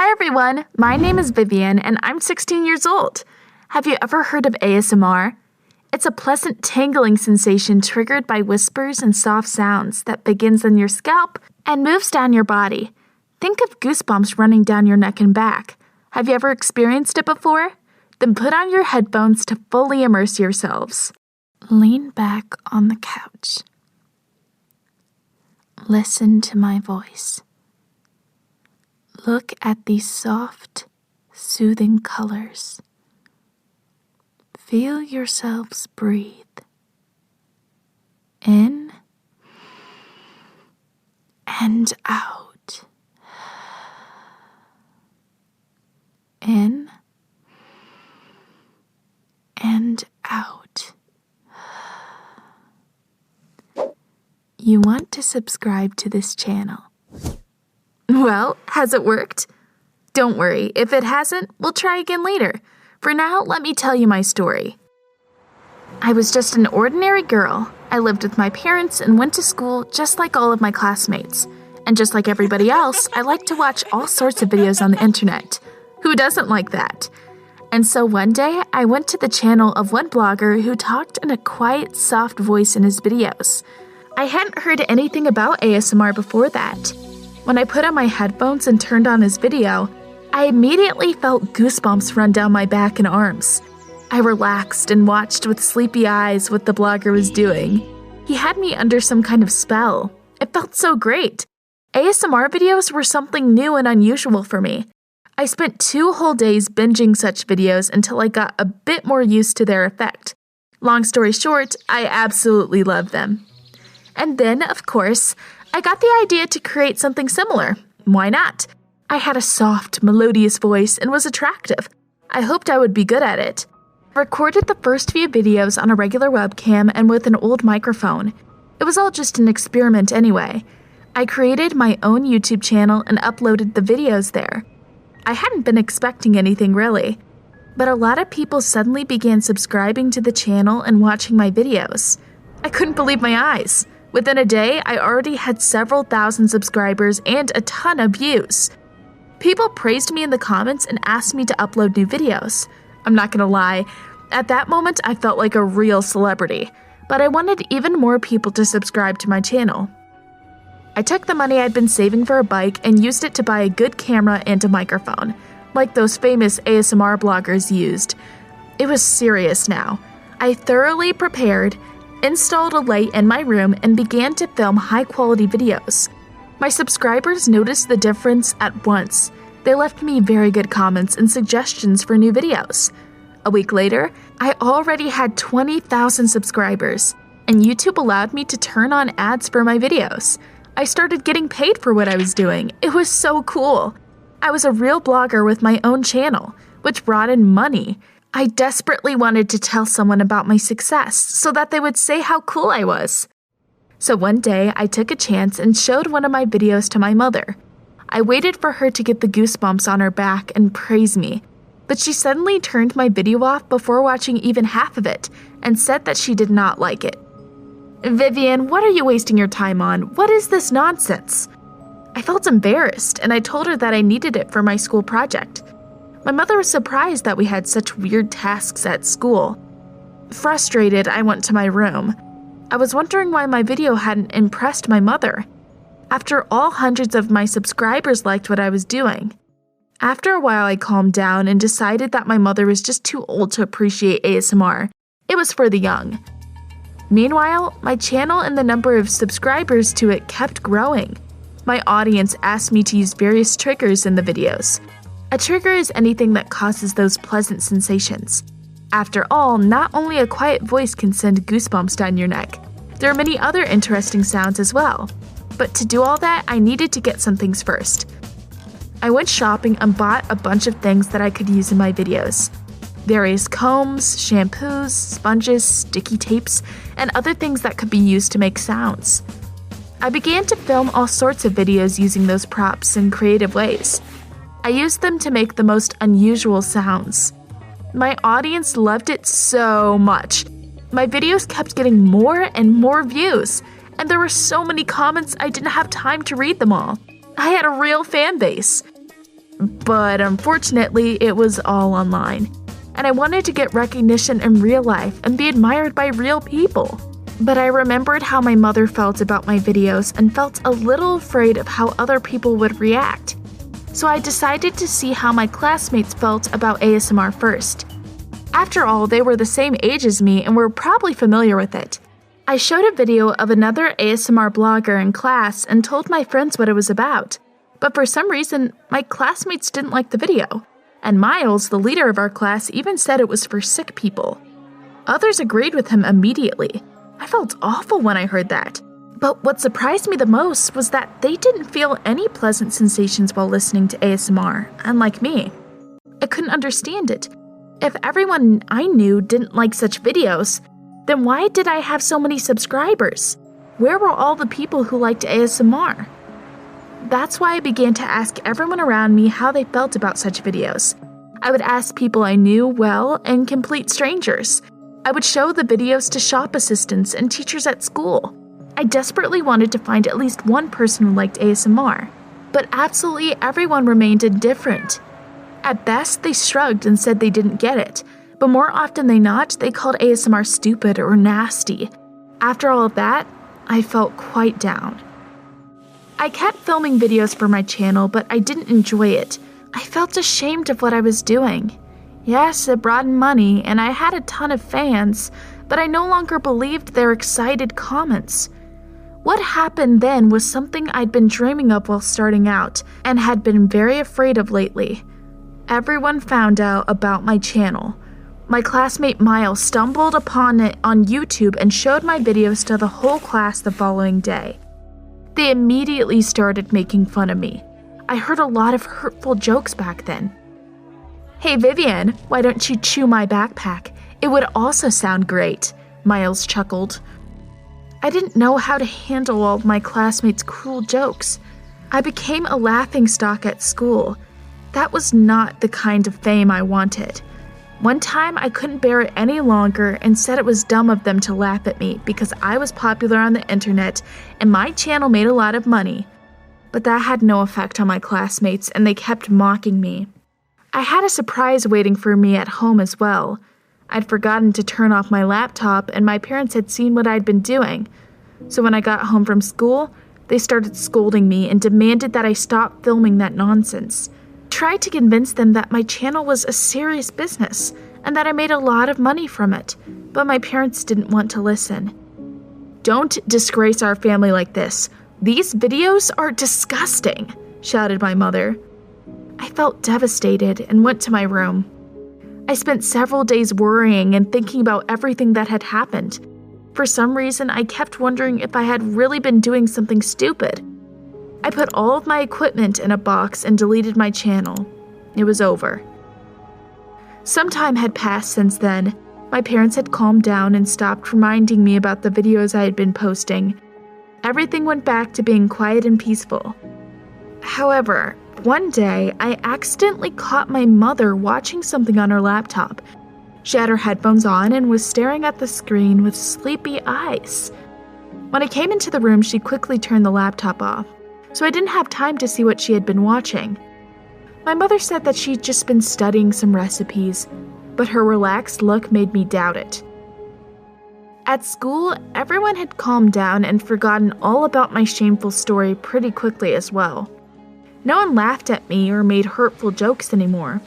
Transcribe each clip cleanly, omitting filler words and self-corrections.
Hi everyone, my name is Vivian and I'm 16 years old. Have you ever heard of ASMR? It's a pleasant tingling sensation triggered by whispers and soft sounds that begins on your scalp and moves down your body. Think of goosebumps running down your neck and back. Have you ever experienced it before? Then put on your headphones to fully immerse yourselves. Lean back on the couch. Listen to my voice. Look at these soft, soothing colors. Feel yourselves breathe. In and out. In and out. You want to subscribe to this channel. Well, has it worked? Don't worry, if it hasn't, we'll try again later. For now, let me tell you my story. I was just an ordinary girl. I lived with my parents and went to school just like all of my classmates. And just like everybody else, I like to watch all sorts of videos on the internet. Who doesn't like that? And so one day, I went to the channel of one blogger who talked in a quiet, soft voice in his videos. I hadn't heard anything about ASMR before that. When I put on my headphones and turned on his video, I immediately felt goosebumps run down my back and arms. I relaxed and watched with sleepy eyes what the blogger was doing. He had me under some kind of spell. It felt so great. ASMR videos were something new and unusual for me. I spent 2 whole days binging such videos until I got a bit more used to their effect. Long story short, I absolutely loved them. And then, of course, I got the idea to create something similar. Why not? I had a soft, melodious voice and was attractive. I hoped I would be good at it. I recorded the first few videos on a regular webcam and with an old microphone. It was all just an experiment anyway. I created my own YouTube channel and uploaded the videos there. I hadn't been expecting anything really, but a lot of people suddenly began subscribing to the channel and watching my videos. I couldn't believe my eyes. Within a day, I already had several thousand subscribers and a ton of views. People praised me in the comments and asked me to upload new videos. I'm not gonna lie, at that moment I felt like a real celebrity, but I wanted even more people to subscribe to my channel. I took the money I'd been saving for a bike and used it to buy a good camera and a microphone, like those famous ASMR bloggers used. It was serious now. I thoroughly prepared, installed a light in my room, and began to film high-quality videos. My subscribers noticed the difference at once. They left me very good comments and suggestions for new videos. A week later, I already had 20,000 subscribers, and YouTube allowed me to turn on ads for my videos. I started getting paid for what I was doing. It was so cool. I was a real blogger with my own channel, which brought in money. I desperately wanted to tell someone about my success so that they would say how cool I was. So one day, I took a chance and showed one of my videos to my mother. I waited for her to get the goosebumps on her back and praise me, but she suddenly turned my video off before watching even half of it and said that she did not like it. "Vivian, what are you wasting your time on? What is this nonsense?" I felt embarrassed and I told her that I needed it for my school project. My mother was surprised that we had such weird tasks at school. Frustrated, I went to my room. I was wondering why my video hadn't impressed my mother. After all, hundreds of my subscribers liked what I was doing. After a while, I calmed down and decided that my mother was just too old to appreciate ASMR. It was for the young. Meanwhile, my channel and the number of subscribers to it kept growing. My audience asked me to use various triggers in the videos. A trigger is anything that causes those pleasant sensations. After all, not only a quiet voice can send goosebumps down your neck. There are many other interesting sounds as well. But to do all that, I needed to get some things first. I went shopping and bought a bunch of things that I could use in my videos. Various combs, shampoos, sponges, sticky tapes, and other things that could be used to make sounds. I began to film all sorts of videos using those props in creative ways. I used them to make the most unusual sounds. My audience loved it so much. My videos kept getting more and more views, and there were so many comments I didn't have time to read them all. I had a real fan base. but unfortunately, it was all online. And I wanted to get recognition in real life and be admired by real people. But I remembered how my mother felt about my videos and felt a little afraid of how other people would react. So I decided to see how my classmates felt about ASMR first. After all, they were the same age as me and were probably familiar with it. I showed a video of another ASMR blogger in class and told my friends what it was about. But for some reason, my classmates didn't like the video. And Miles, the leader of our class, even said it was for sick people. Others agreed with him immediately. I felt awful when I heard that. But what surprised me the most was that they didn't feel any pleasant sensations while listening to ASMR, unlike me. I couldn't understand it. If everyone I knew didn't like such videos, then why did I have so many subscribers? Where were all the people who liked ASMR? That's why I began to ask everyone around me how they felt about such videos. I would ask people I knew well and complete strangers. I would show the videos to shop assistants and teachers at school. I desperately wanted to find at least one person who liked ASMR, but absolutely everyone remained indifferent. At best, they shrugged and said they didn't get it, but more often than not, they called ASMR stupid or nasty. After all of that, I felt quite down. I kept filming videos for my channel, but I didn't enjoy it. I felt ashamed of what I was doing. Yes, it brought in money, and I had a ton of fans, but I no longer believed their excited comments. What happened then was something I'd been dreaming of while starting out, and had been very afraid of lately. Everyone found out about my channel. My classmate Miles stumbled upon it on YouTube and showed my videos to the whole class the following day. They immediately started making fun of me. I heard a lot of hurtful jokes back then. "Hey Vivian, why don't you chew my backpack? It would also sound great," Miles chuckled. I didn't know how to handle all of my classmates' cruel jokes. I became a laughingstock at school. That was not the kind of fame I wanted. One time I couldn't bear it any longer and said it was dumb of them to laugh at me because I was popular on the internet and my channel made a lot of money. But that had no effect on my classmates and they kept mocking me. I had a surprise waiting for me at home as well. I'd forgotten to turn off my laptop and my parents had seen what I'd been doing. So when I got home from school, they started scolding me and demanded that I stop filming that nonsense. Tried to convince them that my channel was a serious business and that I made a lot of money from it, but my parents didn't want to listen. "Don't disgrace our family like this. These videos are disgusting," shouted my mother. I felt devastated and went to my room. I spent several days worrying and thinking about everything that had happened. For some reason, I kept wondering if I had really been doing something stupid. I put all of my equipment in a box and deleted my channel. It was over. Some time had passed since then. My parents had calmed down and stopped reminding me about the videos I had been posting. Everything went back to being quiet and peaceful. However, one day, I accidentally caught my mother watching something on her laptop. She had her headphones on and was staring at the screen with sleepy eyes. When I came into the room, she quickly turned the laptop off, so I didn't have time to see what she had been watching. My mother said that she'd just been studying some recipes, but her relaxed look made me doubt it. At school, everyone had calmed down and forgotten all about my shameful story pretty quickly as well. No one laughed at me or made hurtful jokes anymore.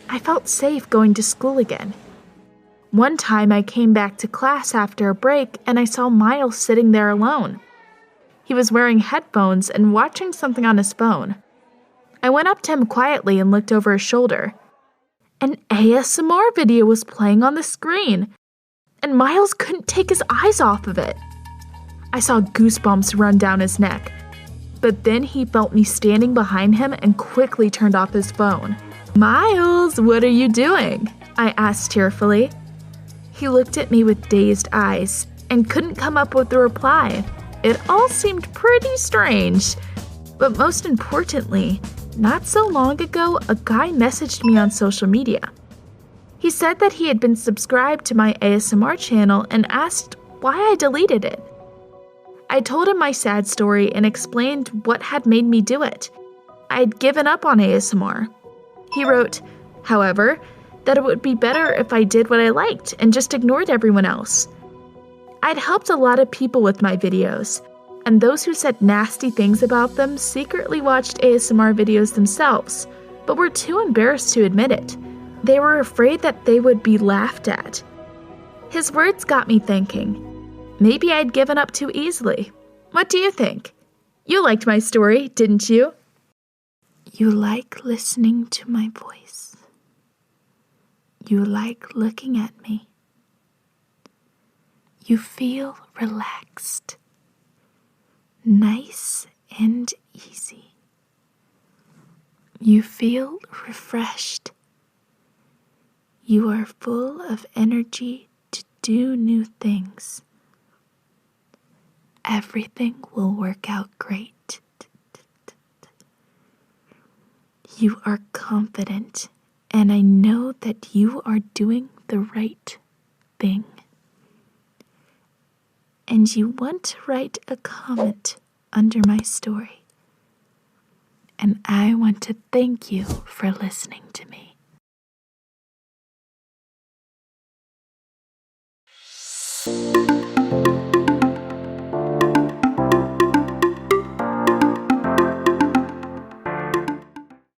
I felt safe going to school again. One time I came back to class after a break and I saw Miles sitting there alone. He was wearing headphones and watching something on his phone. I went up to him quietly and looked over his shoulder. An ASMR video was playing on the screen, and Miles couldn't take his eyes off of it. I saw goosebumps run down his neck, but then he felt me standing behind him and quickly turned off his phone. "Miles, what are you doing?" I asked tearfully. He looked at me with dazed eyes and couldn't come up with a reply. It all seemed pretty strange, but most importantly, not so long ago, a guy messaged me on social media. He said that he had been subscribed to my ASMR channel and asked why I deleted it. I told him my sad story and explained what had made me do it. I had given up on ASMR. He wrote, however, that it would be better if I did what I liked and just ignored everyone else. I'd helped a lot of people with my videos, and those who said nasty things about them secretly watched ASMR videos themselves, but were too embarrassed to admit it. They were afraid that they would be laughed at. His words got me thinking. Maybe I'd given up too easily. What do you think? You liked my story, didn't you? You like listening to my voice. You like looking at me. You feel relaxed, nice and easy. You feel refreshed. You are full of energy to do new things. Everything will work out great. You are confident, and I know that you are doing the right thing. And you want to write a comment under my story. And I want to thank you for listening.